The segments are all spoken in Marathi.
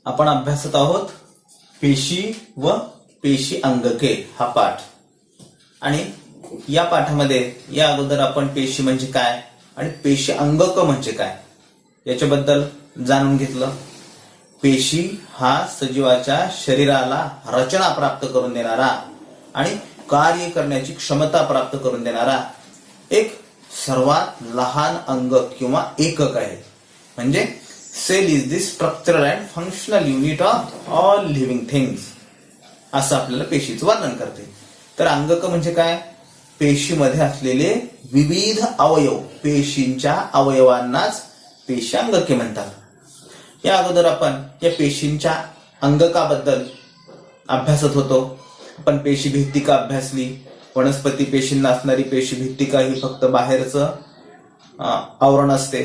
आपण अभ्यासत आहोत पेशी व पेशी अंगके हा पाठ. आणि या पाठामध्ये या अगोदर आपण पेशी म्हणजे काय आणि पेशी अंगक म्हणजे काय याच्याबद्दल जाणून घेतलं. पेशी हा सजीवाच्या शरीराला रचना प्राप्त करून देणारा आणि कार्य करण्याची क्षमता प्राप्त करून देणारा एक सर्वात लहान अंग किंवा एकक आहे. म्हणजे cell is the structural and functional unit of all living things असं आपल्याला पेशीचं वर्णन करते. तर अंगक म्हणजे काय? पेशीमध्ये असलेले विविध अवयव, पेशींच्या अवयवांनाच पेशी अंगके म्हणतात. या अगोदर आपण या पेशींच्या अंगकाबद्दल अभ्यासत होतो. आपण पेशी भित्तिका अभ्यासली. वनस्पती पेशींना असणारी पेशी भित्तिका ही फक्त बाहेरचं आवरण असते,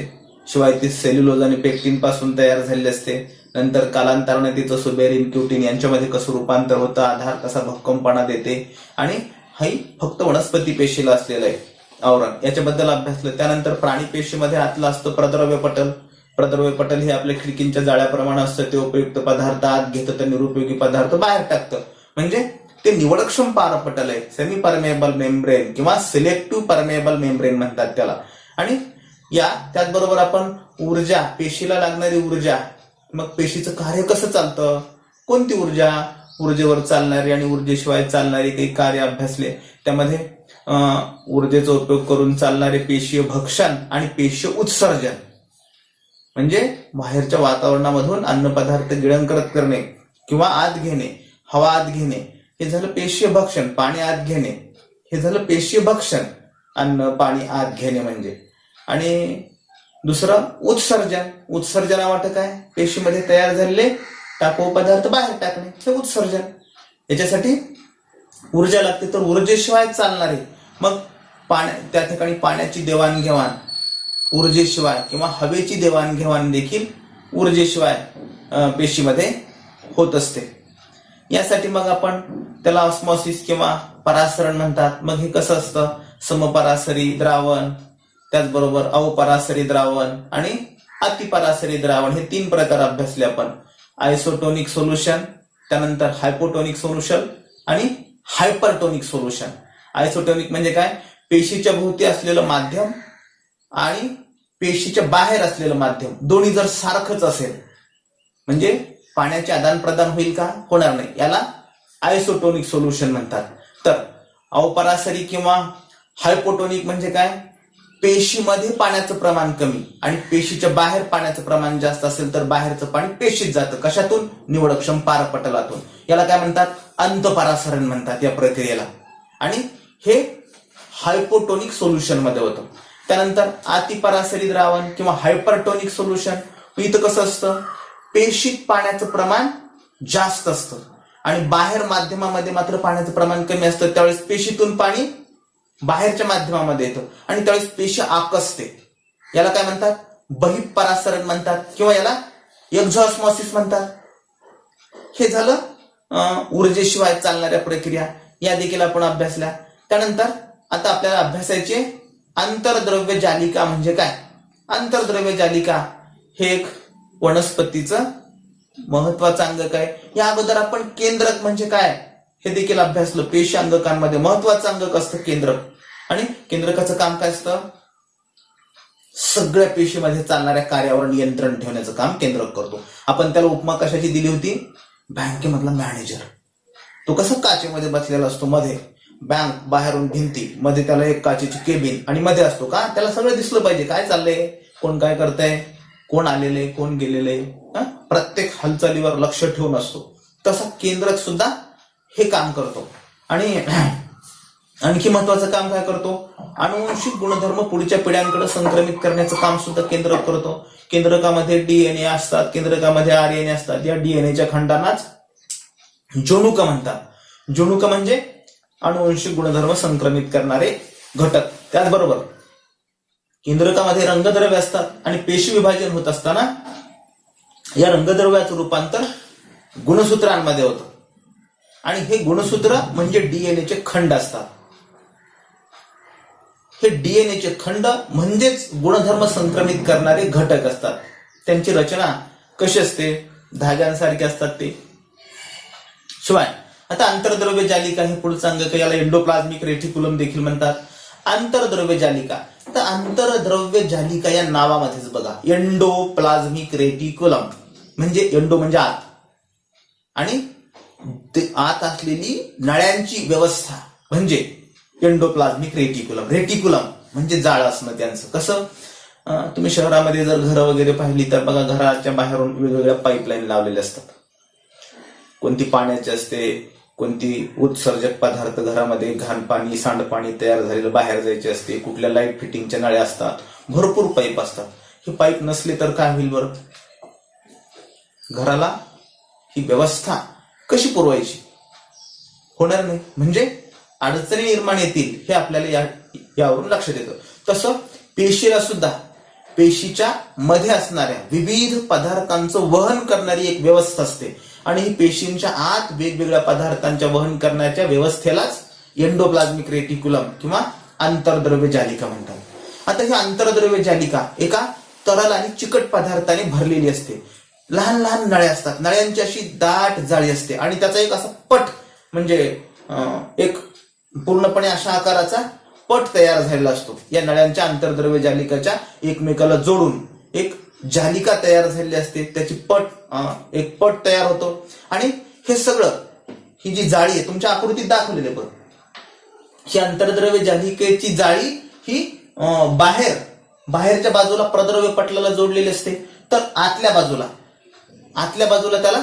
शिवाय ती सेल्युलोज आणि पेक्टिन पासून तयार झालेली असते. नंतर कालांतराने तिचं सुबेरिन क्युटिन यांच्यामध्ये कसं रूपांतर होतं, आधार कसा भक्कमपणा देते आणि ही फक्त वनस्पती पेशीला असलेलं आहे आवरण, याच्याबद्दल अभ्यासलं. त्यानंतर प्राणी पेशीमध्ये आतलं असतं प्रद्रव्य पटल. प्रद्रव्य पटल हे आपल्या खिडकींच्या जाळ्याप्रमाणे असतं. ते उपयुक्त पदार्थ आत घेतं तर निरुपयोगी पदार्थ बाहेर टाकतं. म्हणजे ते निवडक्षम पारपटल आहे. सेमी परमेएबल मेम्ब्रेन किंवा सिलेक्टिव्ह परमेएबल मेम्ब्रेन म्हणतात त्याला. आणि त्याचबरोबर आपण ऊर्जा, पेशीला लागणारी ऊर्जा, मग पेशीचं कार्य कसं चालतं, कोणती ऊर्जा, ऊर्जेवर चालणारी आणि ऊर्जेशिवाय चालणारी काही कार्य अभ्यासले. त्यामध्ये ऊर्जेचा उपयोग करून चालणारे पेशीय भक्षण आणि पेशीय उत्सर्जन, म्हणजे बाहेरच्या वातावरणामधून अन्नपदार्थ गिळंकृत करणे किंवा आत घेणे, हवा आत घेणे, हे झालं पेशीय भक्षण. पाणी आत घेणे हे झालं पेशीय भक्षण, अन्न पाणी आत घेणे म्हणजे. आणि दुसरं उत्सर्जन. उत्सर्जनावाटं काय? पेशीमध्ये तयार झालेले टाकाऊ पदार्थ बाहेर टाकणे, हे उत्सर्जन. याच्यासाठी ऊर्जा लागते. तर ऊर्जेशिवाय चालणारे मग त्या ठिकाणी पाण्याची देवाणघेवाण ऊर्जेशिवाय किंवा हवेची देवाणघेवाण देखील ऊर्जेशिवाय पेशीमध्ये होत असते. यासाठी मग आपण त्याला ऑस्मॉसिस किंवा परासरण म्हणतात. मग हे कसं असतं? समपरासरी द्रावण, त्याचबरोबर अपरासरी द्रावण आणि अतिपरासरी द्रावण, हे 3 प्रकार अभ्यासले आपण. आयसोटोनिक सोल्युशन, त्यानंतर हायपोटोनिक सोल्युशन आणि हायपरटोनिक सोल्युशन. आयसोटोनिक म्हणजे काय? पेशीच्या भोवती असलेलं माध्यम आणि पेशीच्या बाहेर असलेलं माध्यम दोन्ही जर सारखंच असेल म्हणजे पाण्याचे आदान प्रदान होईल का? होणार नाही. याला आयसोटोनिक सोल्युशन म्हणतात. तर अपरासरी किंवा हायपोटोनिक म्हणजे काय? पेशीमध्ये पाण्याचं प्रमाण कमी आणि पेशीच्या बाहेर पाण्याचं प्रमाण जास्त असेल तर बाहेरचं पाणी पेशीत जातं. कशातून? निवडक्षम पारपटलातून. याला काय म्हणतात? अंतपरासरण म्हणतात या प्रक्रियेला. आणि हे हायपोटोनिक सोल्युशन मध्ये होतं. त्यानंतर अतिपरासरी द्रावण किंवा हायपरटोनिक सोल्युशन. इथं कसं असतं? पेशीत पाण्याचं प्रमाण जास्त असतं आणि बाहेर माध्यमामध्ये मात्र पाण्याचं प्रमाण कमी असतं. त्यावेळेस पेशीतून पाणी बाहेरच्या माध्यमामध्ये येतं आणि त्यावेळेस पेशी आकसते. याला काय म्हणतात? बहिःपरासरण म्हणतात किंवा याला एक्झॉस्मॉसिस म्हणतात. हे झालं ऊर्जेशिवाय चालणाऱ्या प्रक्रिया, या देखील आपण अभ्यासल्या. त्यानंतर आता आपल्याला अभ्यासायचे आंतरद्रव्य जालिका म्हणजे काय? आंतरद्रव्य जालिका हे एक वनस्पतीचं महत्वाचं अंगक आहे. या अगोदर आपण केंद्रक म्हणजे काय हे देखील अभ्यासलं. पेशी अंगकांमध्ये महत्वाचं अंगक असतं केंद्रक. आणि केंद्रकाचं काम काय असतं? सगळ्या पेशीमध्ये चालणाऱ्या कार्यावर नियंत्रण ठेवण्याचं काम केंद्रक करतो. आपण त्याला उपमा कशाची दिली होती? बँकेमधला मॅनेजर. तो कसं काचेमध्ये बसलेला असतो, मध्ये बँक, बाहेरून भिंती, मध्ये त्याला एक काचेची केबिन आणि मध्ये असतो का? त्याला सगळं दिसलं पाहिजे काय चाललंय, कोण काय करतंय, कोण आलेले, कोण गेलेले, प्रत्येक हालचालीवर लक्ष ठेवून असतो. तसं केंद्रक सुद्धा हे काम करतो. आणि आणखी महत्वाचं काम काय करतो? अनुवंशिक गुणधर्म पुढच्या पिढ्यांकडे संक्रमित करण्याचं काम सुद्धा केंद्रक करतो. केंद्रकामध्ये डीएनए असतात, केंद्रकामध्ये आरएनए असतात. या डीएनएच्या खंडांनाच जनुक म्हणतात. जनुक म्हणजे अनुवंशिक गुणधर्म संक्रमित करणारे घटक. त्याचबरोबर केंद्रकामध्ये रंगद्रव्य असतात आणि पेशी विभाजन होत असताना या रंगद्रव्याचं रूपांतर गुणसूत्रांमध्ये होतं. आणि हे गुणसूत्र म्हणजे डीएनएचे खंड असतात. हे डीएनएचे खंड म्हणजेच गुणधर्म संक्रमित करणारे घटक असतात. त्यांची रचना कशी असते? धाग्यांसारखे असतात ते. शिवाय आता आंतरद्रव्य जालिका हे पुढचं अंग, याला एंडोप्लाझ्मिक रेटिक्युलम देखील म्हणतात. आंतरद्रव्य जालिका, तर आंतरद्रव्य जालिका या नावामध्येच बघा एंडोप्लाझ्मिक रेटिक्युलम म्हणजे एंडो म्हणजे आत आणि ते आत असलेली नळ्यांची व्यवस्था म्हणजे एंडोप्लाझ्मिक रेटिक्युलम. रेटिक्युलम म्हणजे जाळ असणं त्यांचं. कसं तुम्ही शहरामध्ये जर घरं वगैरे पाहिली तर बघा घराच्या बाहेरून वेगवेगळ्या पाईपलाईन लावलेल्या असतात. कोणती पाण्याची असते, कोणती उत्सर्जक पदार्थ घरामध्ये घाण पाणी सांडपाणी तयार झालेलं बाहेर जायचे असते, कुठल्या लाईट फिटिंगच्या नळ्या असतात, भरपूर पाईप असतात. हे पाईप नसले तर काय होईल बरं? घराला ही व्यवस्था कशी पुरवायची? होणार नाही. म्हणजे अडचणी निर्माण येतील हे आपल्याला यावरून लक्षात येतं. तसं पेशीला सुद्धा पेशीच्या मध्ये असणाऱ्या विविध पदार्थांचं वहन करणारी एक व्यवस्था असते आणि ही पेशींच्या आत वेगवेगळ्या पदार्थांच्या वहन करण्याच्या व्यवस्थेलाच एंडोप्लाझ्मिक रेटिक्युलम किंवा आंतरद्रव्य जालिका म्हणतात. आता ही आंतरद्रव्य जालिका एका तरल आणि चिकट पदार्थाने भरलेली असते. लहान लहान नळ्या असतात, नळ्यांची अशी दाट जाळी असते आणि त्याचा एक असा पट म्हणजे एक पूर्णपणे अशा आकाराचा पट तयार झालेला असतो. या नळ्यांच्या आंतरद्रव्य जालिकाच्या एकमेकाला जोडून एक जालिका तयार झालेली असते, त्याची एक पट तयार होतो आणि हे सगळं ही जी जाळी आहे तुमच्या आकृतीत दाखवलेली बघ, ही आंतरद्रव्य जालिकेची जाळी ही बाहेरच्या बाजूला प्रद्रव्य पटलाला जोडलेली असते. तर आतल्या बाजूला त्याला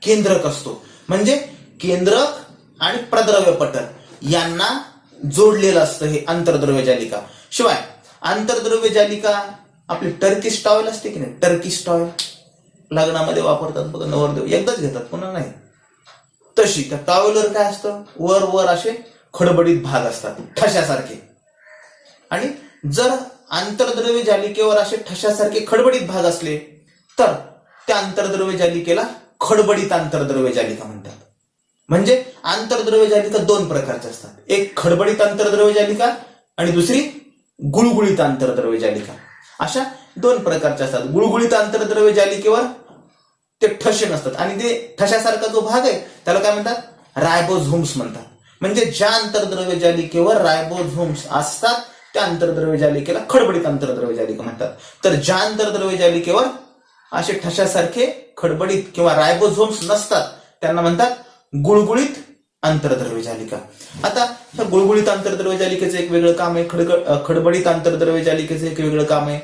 केंद्रक असतो. म्हणजे केंद्रक आणि प्रद्रव्य पटल यांना जोडलेलं असतं हे आंतरद्रव्य जालिका. शिवाय आंतरद्रव्य जालिका आपली टर्किश टॉवेल असते की नाही, टर्किश टॉवेल लग्नामध्ये वापरतात बघा नवरदेव, एकदाच घेतात पुन्हा नाही, तशी त्या टॉवेलवर काय असतं, वर असे खडबडीत भाग असतात ठशासारखे. आणि जर आंतरद्रव्य जालिकेवर असे ठशासारखे खडबडीत भाग असले तर त्या आंतरद्रव्य जालिकेला खडबडीत आंतरद्रव्य जालिका म्हणतात. म्हणजे आंतरद्रव्य जालिका दोन प्रकारच्या असतात, एक खडबडीत आंतरद्रव्य जालिका आणि दुसरी गुळगुळीत आंतरद्रव्य जालिका. अशा दोन प्रकारच्या असतात. गुळगुळीत आंतरद्रव्य जालिकेवर ते ठसे नसतात आणि ते ठशासारखा जो भाग आहे त्याला काय म्हणतात, रायबोझोम्स म्हणतात. म्हणजे ज्या आंतरद्रव्य जालिकेवर रायबोझोम्स असतात त्या आंतरद्रव्य जालिकेला खडबडीत आंतरद्रव्य जालिका म्हणतात. तर ज्या आंतरद्रव्य जालिकेवर असे ठशासारखे खडबडीत किंवा रायबोझोम्स नसतात त्यांना म्हणतात गुळगुळीत आंतरद्रव्य जालिका. आता ह्या गुळगुळीत आंतरद्रव्य जालिकेचं एक वेगळं काम आहे, खडबडीत आंतरद्रव्य जालिकेचं एक वेगळं काम आहे.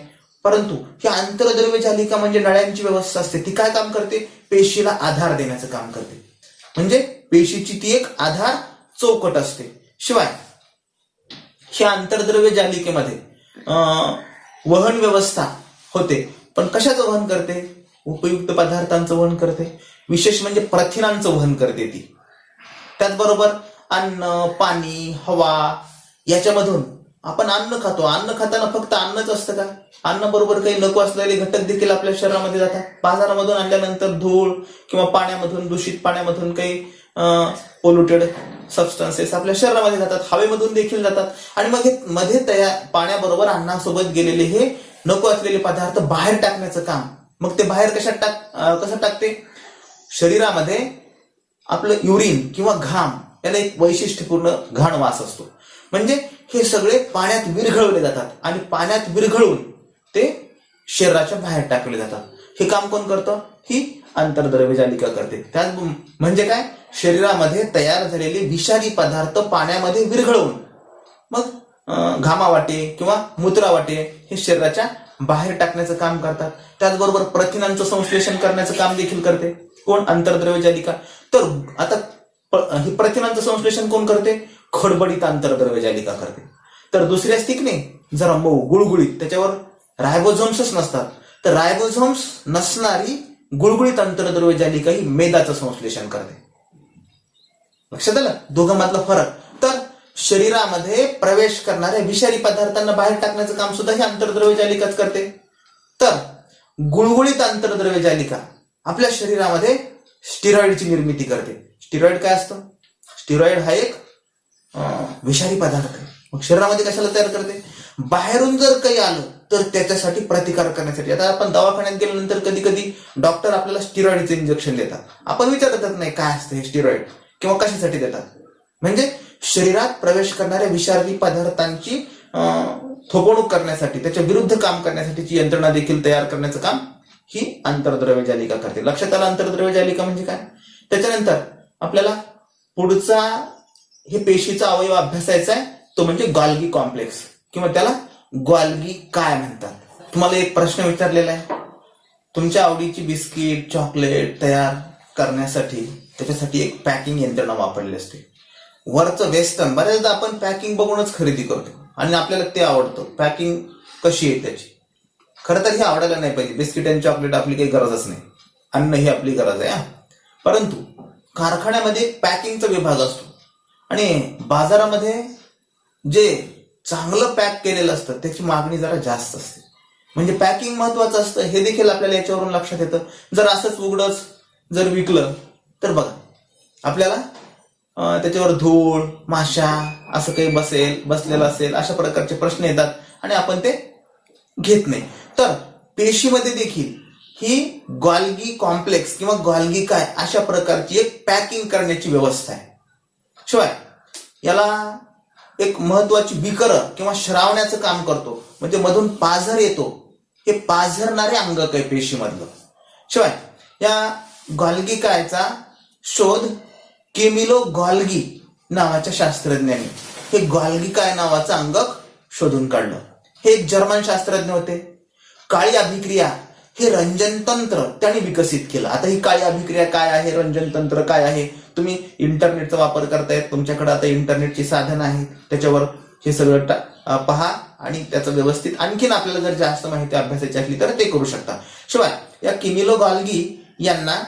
परंतु ही आंतरद्रव्य जालिका म्हणजे नळ्यांची व्यवस्था असते. ती काय काम करते, पेशीला आधार देण्याचं काम करते. म्हणजे पेशीची ती एक आधार चौकट असते. शिवाय ह्या आंतरद्रव्य जालिकेमध्ये वहन व्यवस्था होते. पण कशाचं वहन करते, उपयुक्त पदार्थांचं वहन करते, विशेष म्हणजे प्रथिनांचं वहन करते ती. त्याचबरोबर अन्न, पाणी, हवा याच्यामधून आपण अन्न खातो. अन्न खाताना फक्त अन्नच असतं का? अन्न बरोबर काही नको असलेले घटक देखील आपल्या शरीरामध्ये जातात. बाजारामधून आणल्यानंतर धूळ किंवा पाण्यामधून, दूषित पाण्यामधून काही पोल्युटेड सबस्टन्सेस आपल्या शरीरामध्ये जातात, हवेमधून देखील जातात. आणि मग हे मध्ये पाण्याबरोबर अन्नासोबत गेलेले हे नको असलेले पदार्थ बाहेर टाकण्याचं काम. मग ते बाहेर कसं टाकते, शरीरामध्ये आपलं युरिन किंवा घाम याला एक वैशिष्ट्यपूर्ण घाण वास असतो. म्हणजे हे सगळे पाण्यात विरघळवले जातात आणि पाण्यात विरघळून ते शरीराच्या बाहेर टाकले जातात. हे काम कोण करतं, ही आंतरद्रव्य जालिका करते. त्याच म्हणजे काय, शरीरामध्ये तयार झालेले विषारी पदार्थ पाण्यामध्ये विरघळवून मग घामावाटे किंवा मूत्रावाटे हे शरीराच्या बाहेर टाकण्याचं काम करतात. त्याचबरोबर प्रथिनांचं संश्लेषण करण्याचं काम देखील करते कोण, आंतरद्रव्य जालिका. तर आता हे प्रथिनांचं संश्लेषण कोण करते, खडबडीत आंतरद्रव्य जालिका करते. तर दुसरी असते की नाही जरा मऊ गुळगुळीत, त्याच्यावर रायबोझोम्सच नसतात, तर रायबोझोम्स नसणारी गुळगुळीत आंतरद्रव्य जालिका ही मेदाचं संश्लेषण करते. लक्षात आलं दोघांमधला फरक. तर शरीरामध्ये प्रवेश करणाऱ्या विषारी पदार्थांना बाहेर टाकण्याचं काम सुद्धा ही आंतरद्रव्य जालिकाच करते. तर गुळगुळीत आंतरद्रव्य जालिका आपल्या शरीरामध्ये स्टिरॉइडची निर्मिती करते. स्टिरॉइड काय असतं, स्टिरॉइड हा एक विषारी पदार्थ आहे. मग शरीरामध्ये कशाला तयार करते, बाहेरून जर काही आलं तर त्याच्यासाठी प्रतिकार करण्यासाठी. आता आपण दवाखान्यात गेल्यानंतर कधी कधी डॉक्टर आपल्याला स्टिरॉइडचे इंजेक्शन देतात. आपण विचारतच नाही काय असतं हे स्टिरॉइड किंवा कशासाठी देतात. म्हणजे शरीरात प्रवेश करणाऱ्या विषारी पदार्थांची थोपवणूक करण्यासाठी, त्याच्या विरुद्ध काम करण्यासाठीची यंत्रणा देखील तयार करण्याचं काम ही आंतरद्रव्य जालिका करते. लक्षात आलं आंतरद्रव्य जालिका म्हणजे काय. त्याच्यानंतर आपल्याला पुढचा हे पेशीचा अवयव अभ्यासायचा आहे, तो म्हणजे गॉल्गी कॉम्प्लेक्स किंवा त्याला गॉल्गी काय म्हणतात. तुम्हाला एक प्रश्न विचारलेला आहे, तुमच्या आवडीची बिस्किट चॉकलेट तयार करण्यासाठी त्याच्यासाठी एक पॅकिंग यंत्रणा वापरली असते. वरचं वेस्टर्न बऱ्याचदा आपण पॅकिंग बघूनच खरेदी करतो आणि आपल्याला ते आवडतं. पॅकिंग कशी आहे त्याची, खरं तर हे आवडायला नाही पाहिजे. बिस्किट आणि चॉकलेट आपली काही गरजच नाही, अन्न ही आपली गरज आहे. परंतु कारखान्यामध्ये पॅकिंगचा विभाग असतो आणि बाजारामध्ये जे चांगलं पॅक केलेलं असतं त्याची मागणी जरा जास्त असते. म्हणजे पॅकिंग महत्वाचं असतं हे देखील आपल्याला याच्यावरून लक्षात येतं. जर असंच उघडच जर विकलं तर बघा आपल्याला त्याच्यावर धूळ माशा असं काही बसलेलं असेल अशा प्रकारचे प्रश्न येतात आणि आपण ते घेत नाही. तर पेशीमध्ये देखील ही गॉल्गी कॉम्प्लेक्स किंवा गॉल्गी काय अशा प्रकारची एक पॅकिंग करण्याची व्यवस्था आहे. शिवाय याला एक महत्वाची बिकर किंवा श्रावण्याचं काम करतो. म्हणजे मधून पाझर येतो, हे पाझरणारे अंगक आहे पेशीमधलं. शिवाय या गॉल्गी कायचा शोध केमिलो गॉल्गी नावाच्या शास्त्रज्ञांनी हे गॉल्गी काय नावाचं अंगक शोधून काढलं. हे एक जर्मन शास्त्रज्ञ होते. काळी अभिक्रिया हे रंजन तंत्र त्यांनी विकसित केलं. आता ही काळी अभिक्रिया काय आहे, रंजन तंत्र काय आहे, तुम्ही इंटरनेटचा वापर करतायत, तुमच्याकडे आता इंटरनेटची साधनं आहेत, त्याच्यावर हे सगळं पहा आणि त्याचं व्यवस्थित आणखीन आपल्याला जर जास्त माहिती अभ्यासाची असली तर ते करू शकता. शिवाय या केमिलो गॉल्गी यांना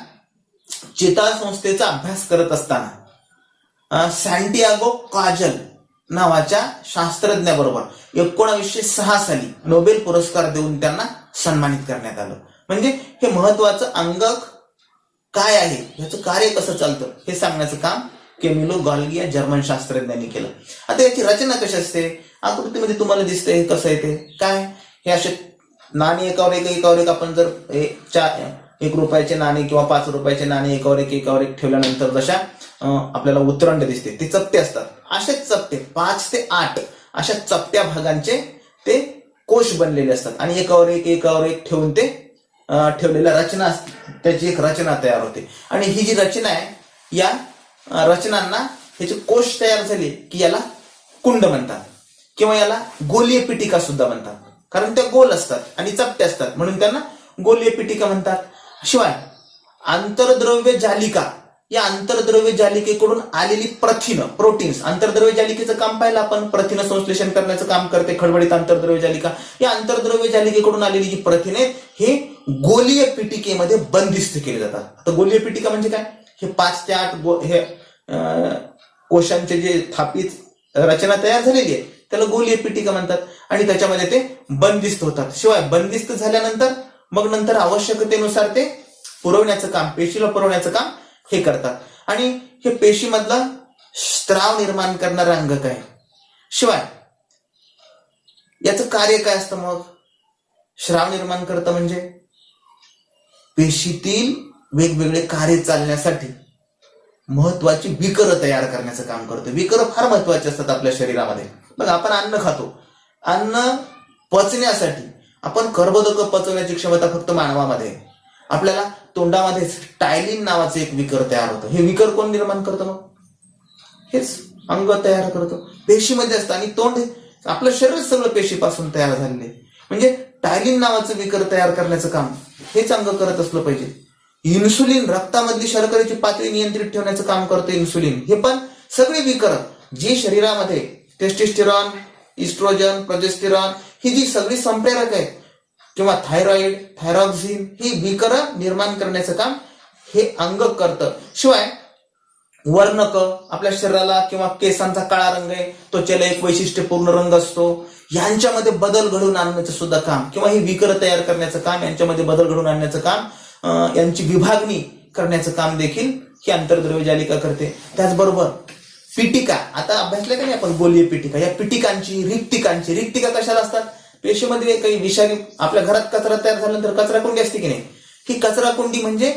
चेताळ संस्थेचा अभ्यास करत असताना सॅन्टियागो काजल नावाच्या शास्त्रज्ञाबरोबर 1906 साली नोबेल पुरस्कार देऊन त्यांना सन्मानित करण्यात आलं. म्हणजे हे महत्वाचं अंगक काय आहे, याचं कार्य कसं चालतं हे सांगण्याचं काम केमिलो गॉल्गी या जर्मन शास्त्रज्ञांनी केलं. आता याची रचना कशी असते, आकृतीमध्ये तुम्हाला दिसते हे कसं येते काय. हे असे नाणी एकावर एक आपण जर 1 रुपयाचे नाणे किंवा 5 रुपयाचे नाणे एकावर एक ठेवल्यानंतर जशा आपल्याला उतरंड दिसते ते चपटे असतात. असेच चपटे 5 ते 8 अशा चपट्या भागांचे ते कोश बनलेले असतात आणि एकावर एक ठेवून ते ठेवलेल्या रचना असते, त्याची एक रचना तयार होते. आणि ही जी रचना आहे या रचनांना ह्याचे कोश तयार झाले की याला कुंड म्हणतात किंवा याला गोलीय पिटिका सुद्धा म्हणतात. कारण त्या गोल असतात आणि चपटे असतात म्हणून त्यांना गोलीय पिटिका म्हणतात. शिवाय आंतरद्रव्य जालिका, या आंतरद्रव्य जालिकेकडून आलेली प्रथिनं प्रोटीन्स, आंतरद्रव्य जालिकेचं काम पाहिलं आपण, प्रथिनं संश्लेषण करण्याचं काम करते खडबडीत आंतरद्रव्य जालिका. या आंतरद्रव्य जालिकेकडून आलेली जी प्रथिने हे गोलीय पिटिकेमध्ये बंदिस्त केली जातात. आता गोलीय पिटिका म्हणजे काय, हे 5 ते 8 हे कोशांचे जे थापित रचना तयार झालेली आहे त्याला गोलीय पिटिका म्हणतात आणि त्याच्यामध्ये ते बंदिस्त होतात. शिवाय बंदिस्त झाल्यानंतर मग नंतर आवश्यकतेनुसार ते पुरवण्याचं काम, पेशीला पुरवण्याचं काम हे करतात. आणि हे पेशीमधला स्त्राव निर्माण करणारं अंगक आहे. शिवाय याचं कार्य काय असतं, मग स्राव निर्माण करतं म्हणजे पेशीतील वेगवेगळे कार्य चालण्यासाठी महत्वाची विकर तयार करण्याचं काम करतं. विकर फार महत्वाचे असतात आपल्या शरीरामध्ये. बघा आपण अन्न खातो, अन्न पचण्यासाठी आपण कर्बोदक पचवण्याची क्षमता फक्त मानवामध्ये. आपल्याला तोंडामध्ये टायलिन नावाचं एक विकर तयार होतं. हे विकर कोण निर्माण करतं, मग हेच अंग तयार करतो, पेशीमध्ये असतं. आणि तोंड आपलं शरीर सगळं पेशीपासून तयार झालेले. म्हणजे टायलिन नावाचं विकर तयार करण्याचं काम हेच अंग करत असलं पाहिजे. इन्सुलिन, रक्तामधली शर्करेची पातळी नियंत्रित ठेवण्याचं काम करतं इन्सुलिन. हे पण सगळे विकर जी शरीरामध्ये टेस्टोस्टेरॉन, इस्ट्रोजन, प्रोजेस्टेरॉन ही जी सगळी संप्रेरक आहेत किंवा थायरॉइड, थायरॉक्सिन ही विकर निर्माण करण्याचं काम हे अंग करतं. शिवाय वर्णक, आपल्या शरीराला किंवा केसांचा काळा रंग आहे, त्वचेला एक वैशिष्ट्यपूर्ण रंग असतो, यांच्यामध्ये बदल घडवून आणण्याचं सुद्धा काम किंवा ही विकर तयार करण्याचं काम, यांच्यामध्ये बदल घडवून आणण्याचं काम, यांची विभागणी करण्याचं काम देखील ही आंतरद्रव्य जालिका करते. त्याचबरोबर पिटिका, आता अभ्यासलं का नाही आपण गोलीय पिटिका, या पिटिकांची, रिक्तिका कशाला असतात पेशीमध्ये काही विषारी, आपल्या घरात कचरा तयार झाल्यानंतर कचरा कुंडी असते की नाही, ही कचरा कुंडी म्हणजे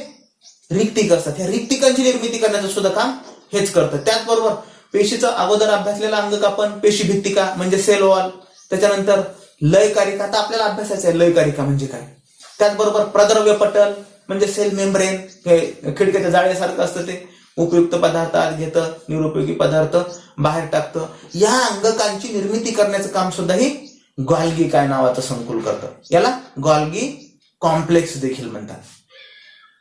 रिक्तिक असतात. ह्या रिक्तिकांची निर्मिती करण्याचं सुद्धा काम हेच करतं. त्याचबरोबर पेशीचा अगोदर अभ्यासलेला अंगक आपण पेशी भित्तिका म्हणजे सेल वॉल, त्याच्यानंतर लयकारिका, आता आपल्याला अभ्यासायचं आहे लयकारिका म्हणजे काय. त्याचबरोबर प्रद्रव्य पटल म्हणजे सेल मेम्ब्रेन, हे खिडक्याच्या जाळीसारखं असतं, ते उपयुक्त पदार्थ आत घेतं, निरुपयोगी पदार्थ बाहेर टाकतं. या अंगकांची निर्मिती करण्याचं काम सुद्धा ही गॉल्गी काय नावाचं संकुल करतं. याला गॉल्गी कॉम्प्लेक्स देखील म्हणतात.